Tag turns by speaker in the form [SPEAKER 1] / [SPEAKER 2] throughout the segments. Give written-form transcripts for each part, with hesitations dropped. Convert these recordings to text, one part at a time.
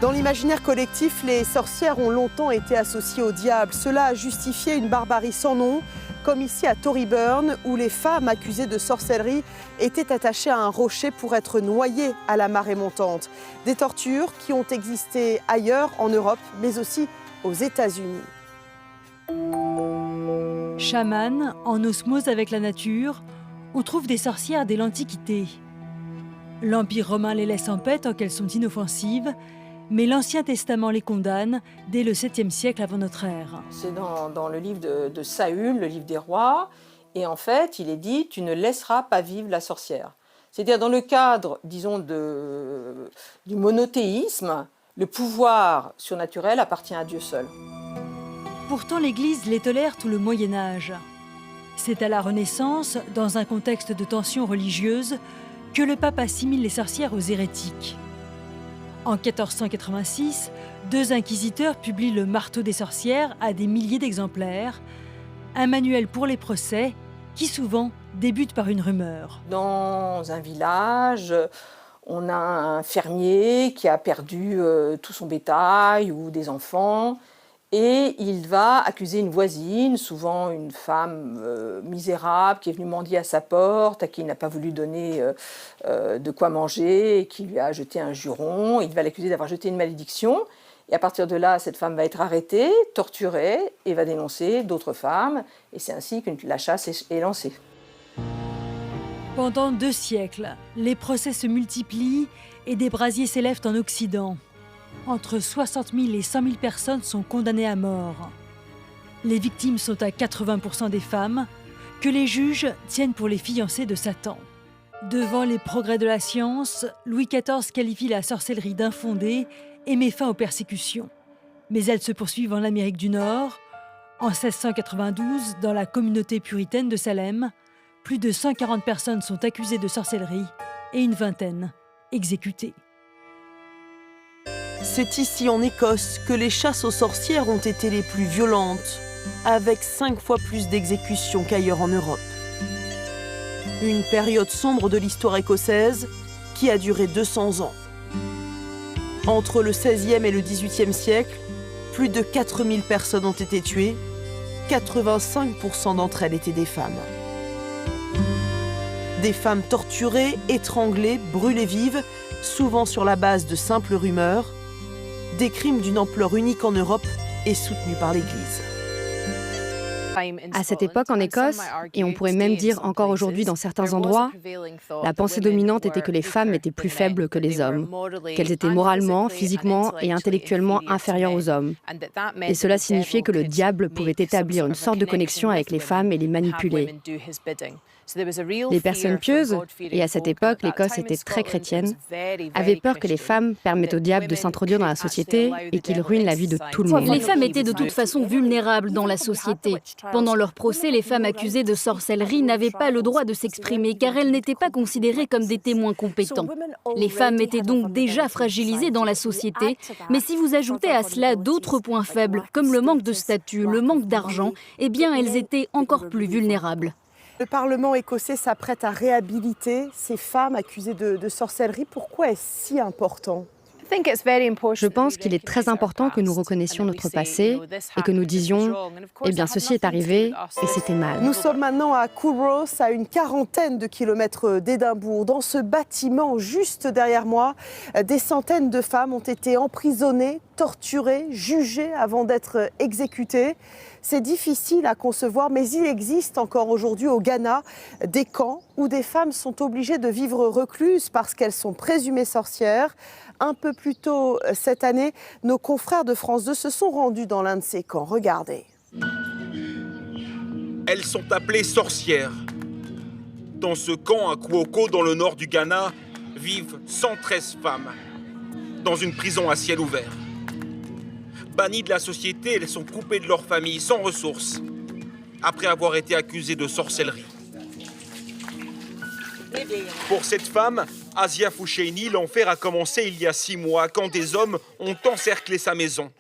[SPEAKER 1] Dans l'imaginaire collectif, les sorcières ont longtemps été associées au diable. Cela a justifié une barbarie sans nom, comme ici à Toryburn, où les femmes accusées de sorcellerie étaient attachées à un rocher pour être noyées à la marée montante. Des tortures qui ont existé ailleurs en Europe, mais aussi aux États-Unis.
[SPEAKER 2] Chamanes, en osmose avec la nature, on trouve des sorcières dès l'Antiquité. L'Empire romain les laisse en paix tant qu'elles sont inoffensives, mais l'Ancien Testament les condamne dès le 7e siècle avant notre ère.
[SPEAKER 3] C'est dans le livre de Saül, le livre des rois, et en fait, il est dit « tu ne laisseras pas vivre la sorcière ». C'est-à-dire dans le cadre, disons, du monothéisme, le pouvoir surnaturel appartient à Dieu seul.
[SPEAKER 2] Pourtant, l'Église les tolère tout le Moyen-Âge. C'est à la Renaissance, dans un contexte de tensions religieuses, que le pape assimile les sorcières aux hérétiques. En 1486, 2 inquisiteurs publient le Marteau des sorcières à des milliers d'exemplaires, un manuel pour les procès qui souvent débute par une rumeur.
[SPEAKER 3] Dans un village, on a un fermier qui a perdu tout son bétail ou des enfants et il va accuser une voisine, souvent une femme misérable qui est venue mendier à sa porte, à qui il n'a pas voulu donner de quoi manger et qui lui a jeté un juron. Il va l'accuser d'avoir jeté une malédiction. Et à partir de là, cette femme va être arrêtée, torturée et va dénoncer d'autres femmes. Et c'est ainsi que la chasse est lancée.
[SPEAKER 2] Pendant 2 siècles, les procès se multiplient et des brasiers s'élèvent en Occident. Entre 60 000 et 100 000 personnes sont condamnées à mort. Les victimes sont à 80% des femmes, que les juges tiennent pour les fiancées de Satan. Devant les progrès de la science, Louis XIV qualifie la sorcellerie d'infondée et met fin aux persécutions. Mais elles se poursuivent en Amérique du Nord. En 1692, dans la communauté puritaine de Salem, plus de 140 personnes sont accusées de sorcellerie et une vingtaine exécutées.
[SPEAKER 1] C'est ici en Écosse que les chasses aux sorcières ont été les plus violentes, avec 5 fois plus d'exécutions qu'ailleurs en Europe. Une période sombre de l'histoire écossaise qui a duré 200 ans. Entre le XVIe et le XVIIIe siècle, plus de 4000 personnes ont été tuées, 85% d'entre elles étaient des femmes. Des femmes torturées, étranglées, brûlées vives, souvent sur la base de simples rumeurs, des crimes d'une ampleur unique en Europe et soutenus par l'Église.
[SPEAKER 4] À cette époque en Écosse, et on pourrait même dire encore aujourd'hui dans certains endroits, la pensée dominante était que les femmes étaient plus faibles que les hommes, qu'elles étaient moralement, physiquement et intellectuellement inférieures aux hommes. Et cela signifiait que le diable pouvait établir une sorte de connexion avec les femmes et les manipuler. Les personnes pieuses, et à cette époque l'Écosse était très chrétienne, avaient peur que les femmes permettent au diable de s'introduire dans la société et qu'il ruine la vie de tout le monde.
[SPEAKER 5] Les femmes étaient de toute façon vulnérables dans la société. Pendant leur procès, les femmes accusées de sorcellerie n'avaient pas le droit de s'exprimer car elles n'étaient pas considérées comme des témoins compétents. Les femmes étaient donc déjà fragilisées dans la société, mais si vous ajoutez à cela d'autres points faibles, comme le manque de statut, le manque d'argent, eh bien elles étaient encore plus vulnérables.
[SPEAKER 1] Le Parlement écossais s'apprête à réhabiliter ces femmes accusées de sorcellerie. Pourquoi est-ce si important ?
[SPEAKER 4] Je pense qu'il est très important que nous reconnaissions notre passé et que nous disions « Eh bien, ceci est arrivé et c'était mal ».
[SPEAKER 1] Nous sommes maintenant à Culross, à une quarantaine de kilomètres d'Édimbourg. Dans ce bâtiment, juste derrière moi, des centaines de femmes ont été emprisonnées, torturées, jugées avant d'être exécutées. C'est difficile à concevoir, mais il existe encore aujourd'hui au Ghana des camps où des femmes sont obligées de vivre recluses parce qu'elles sont présumées sorcières. Un peu plus tôt cette année, nos confrères de France 2 se sont rendus dans l'un de ces camps. Regardez.
[SPEAKER 6] Elles sont appelées sorcières. Dans ce camp à Kwoko, dans le nord du Ghana, vivent 113 femmes, dans une prison à ciel ouvert. Bannies de la société, elles sont coupées de leur famille, sans ressources, après avoir été accusées de sorcellerie. Pour cette femme, Asia Foucheini, l'enfer a commencé il y a 6 mois, quand des hommes ont encerclé sa maison.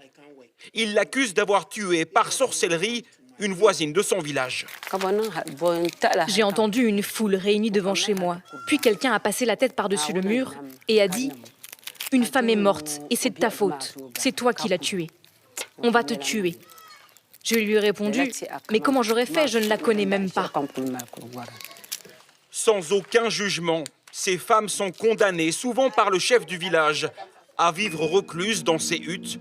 [SPEAKER 6] Ils l'accusent d'avoir tué par sorcellerie une voisine de son village.
[SPEAKER 7] J'ai entendu une foule réunie devant chez moi. Puis quelqu'un a passé la tête par-dessus le mur et a dit
[SPEAKER 8] Une femme est morte et c'est de ta faute. C'est toi qui l'as tuée. On va te tuer. Je lui ai répondu, mais comment j'aurais fait? Je ne la connais même pas.
[SPEAKER 6] Sans aucun jugement, ces femmes sont condamnées, souvent par le chef du village, à vivre recluses dans ces huttes,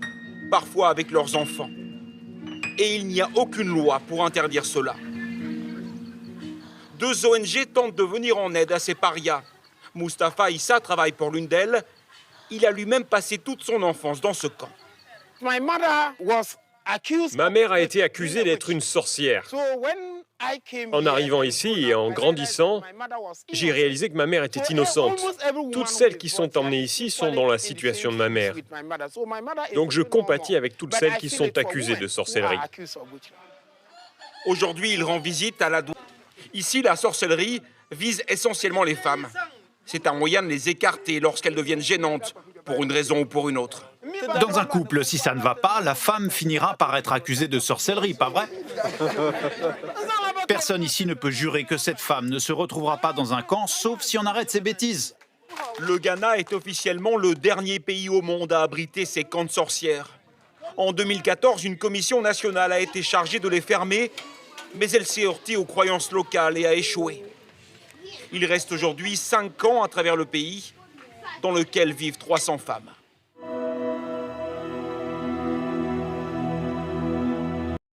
[SPEAKER 6] parfois avec leurs enfants. Et il n'y a aucune loi pour interdire cela. 2 ONG tentent de venir en aide à ces parias. Mustapha Issa travaille pour l'une d'elles. Il a lui-même passé toute son enfance dans ce camp.
[SPEAKER 9] Ma mère a été accusée d'être une sorcière. En arrivant ici et en grandissant, j'ai réalisé que ma mère était innocente. Toutes celles qui sont emmenées ici sont dans la situation de ma mère. Donc je compatis avec toutes celles qui sont accusées de sorcellerie.
[SPEAKER 6] Aujourd'hui, il rend visite à la douane. Ici, la sorcellerie vise essentiellement les femmes. C'est un moyen de les écarter lorsqu'elles deviennent gênantes, pour une raison ou pour une autre.
[SPEAKER 10] Dans un couple, si ça ne va pas, la femme finira par être accusée de sorcellerie, pas vrai? Personne ici ne peut jurer que cette femme ne se retrouvera pas dans un camp, sauf si on arrête ses bêtises.
[SPEAKER 6] Le Ghana est officiellement le dernier pays au monde à abriter ces camps de sorcières. En 2014, une commission nationale a été chargée de les fermer, mais elle s'est heurtée aux croyances locales et a échoué. Il reste aujourd'hui 5 camps à travers le pays, dans lesquels vivent 300 femmes.